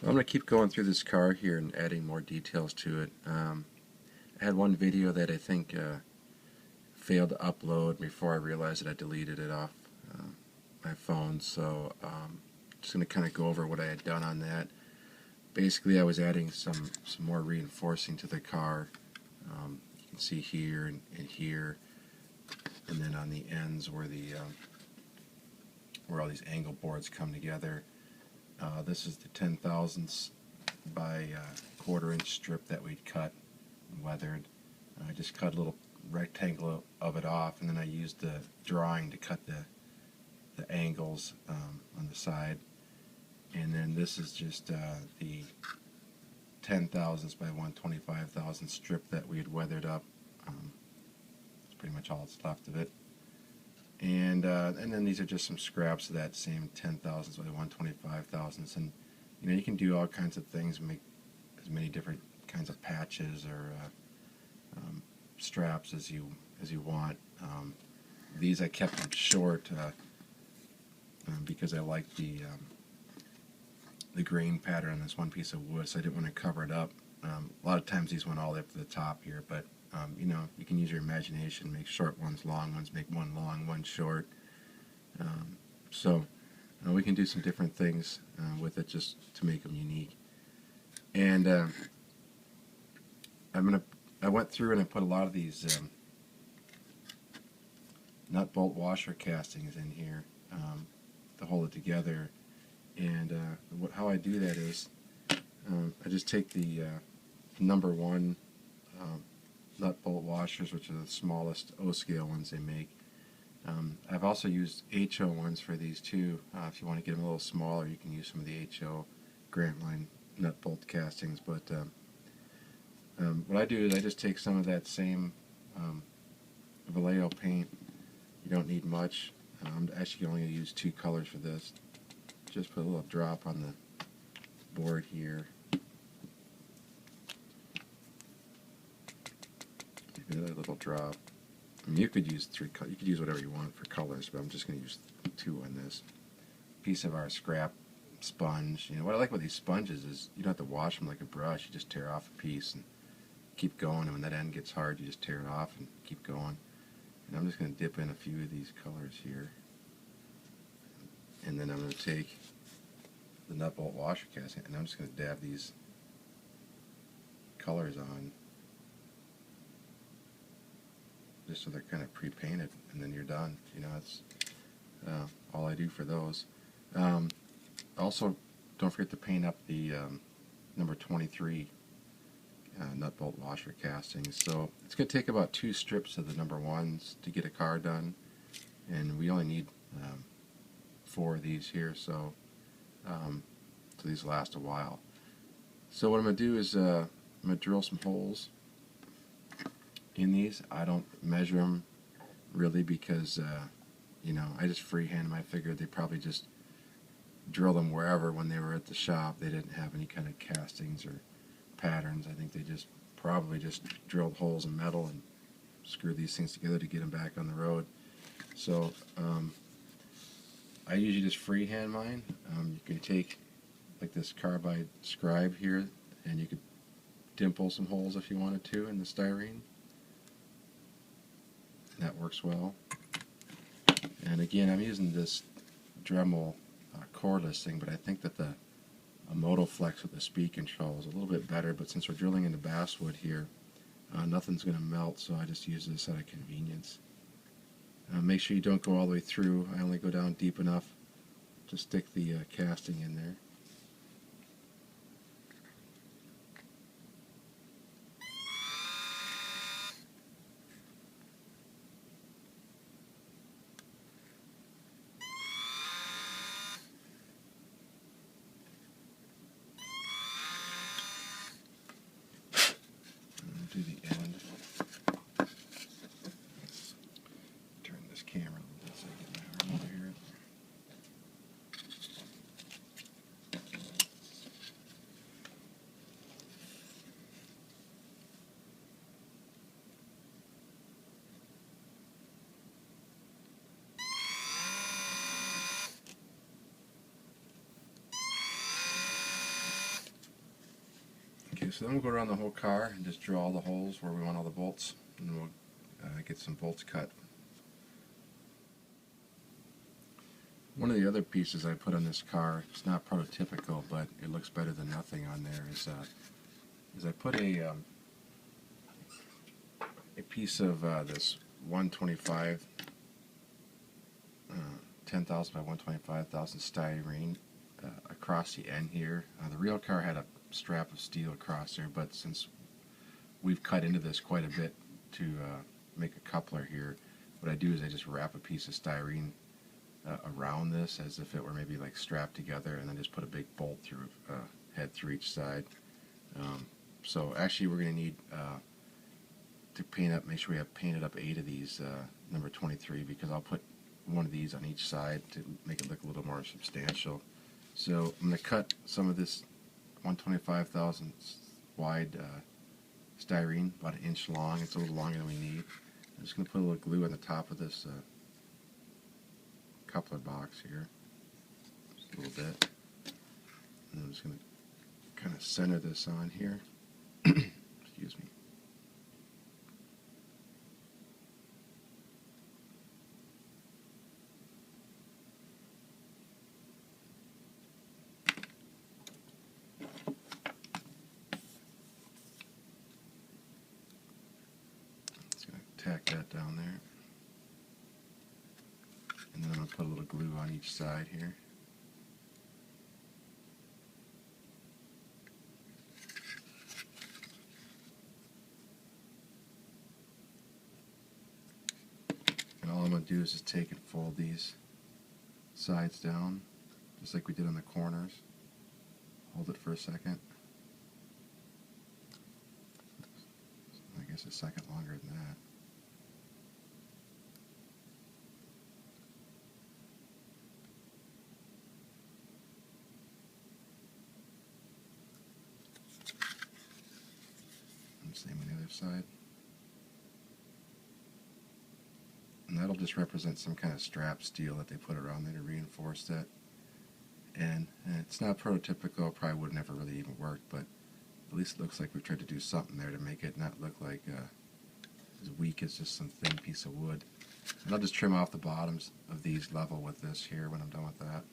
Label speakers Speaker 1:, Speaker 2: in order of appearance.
Speaker 1: I'm going to keep going through this car here and adding more details to it. I had one video that I think failed to upload before I realized that I deleted it off my phone, so just going to kind of go over what I had done on that. Basically, I was adding some more reinforcing to the car. You can see here and here, and then on the ends where where all these angle boards come together. This is the 10 thousandths by quarter-inch strip that we'd cut and weathered. I just cut a little rectangle of it off, and then I used the drawing to cut the angles on the side. And then this is just the 10 thousandths by 125 thousandths strip that we had weathered up. That's pretty much all that's left of it. And then these are just some scraps of that same 10 thousandths by 125 thousandths. And you can do all kinds of things, make as many different kinds of patches or straps as you want. These I kept them short because I like the grain pattern on this one piece of wood, so I didn't want to cover it up. A lot of times these went all the way up to the top here, but you can use your imagination, make short ones, long ones, make one long, one short. So we can do some different things with it just to make them unique. And I went through and I put a lot of these nut bolt washer castings in here to hold it together. And how I do that is I just take the number 1 nut bolt washers, which are the smallest O-scale ones they make. I've also used HO ones for these too. If you want to get them a little smaller, you can use some of the HO Grant Line nut bolt castings. But what I do is I just take some of that same Vallejo paint. You don't need much. I'm actually only going to use 2 colors for this. Just put a little drop on the board here. Maybe a little drop. You could use 3 colors. You could use whatever you want for colors, but I'm just going to use 2 on this piece of our scrap sponge. What I like with these sponges is you don't have to wash them like a brush. You just tear off a piece and keep going, and when that end gets hard, you just tear it off and keep going. And I'm just going to dip in a few of these colors here. And then I'm going to take the nut bolt washer casting and I'm just going to dab these colors on just so they're kind of pre-painted, and then you're done. That's all I do for those. Also, don't forget to paint up the number 23 nut bolt washer castings. So it's going to take about 2 strips of the number 1s to get a car done, and we only need 4 of these here, so these last a while. So what I'm going to do is I'm going to drill some holes in these. I don't measure them really because I just freehand them. I figured they probably just drill them wherever. When they were at the shop, they didn't have any kind of castings or patterns. I think they probably just drilled holes in metal and screwed these things together to get them back on the road. So I usually just freehand mine. You can take like this carbide scribe here, and you could dimple some holes if you wanted to in the styrene. That works well. And again, I'm using this Dremel cordless thing, but I think that the Motoflex with the speed control is a little bit better. But since we're drilling into basswood here, nothing's going to melt, so I just use this out of convenience. Make sure you don't go all the way through. I only go down deep enough to stick the casting in there. Do the end. Turn this camera a little bit so I get my arm over here. so then we'll go around the whole car and just drill all the holes where we want all the bolts, and then we'll get some bolts cut. One of the other pieces I put on this car, it's not prototypical, but it looks better than nothing on there, is I put a piece of this 125 10,000 by 125,000 styrene across the end here. The real car had a strap of steel across there, but since we've cut into this quite a bit to make a coupler here, what I do is I just wrap a piece of styrene around this as if it were maybe like strapped together, and then just put a big bolt through, head through each side. So actually we're going to need to paint up, make sure we have painted up 8 of these number 23, because I'll put one of these on each side to make it look a little more substantial. So I'm going to cut some of this 125,000 wide styrene, about 1 inch long. It's a little longer than we need. I'm just going to put a little glue on the top of this coupler box here, just a little bit, and I'm just going to kind of center this on here. Excuse me. Just going to tack that down there. And then I'm going to put a little glue on each side here. And all I'm going to do is just take and fold these sides down, just like we did on the corners. Hold it for a second. I guess a second longer than that. Same on the other side. And that'll just represent some kind of strap steel that they put around there to reinforce that. And it's not prototypical, probably would never really even work, but at least it looks like we've tried to do something there to make it not look like as weak as just some thin piece of wood. And I'll just trim off the bottoms of these level with this here when I'm done with that.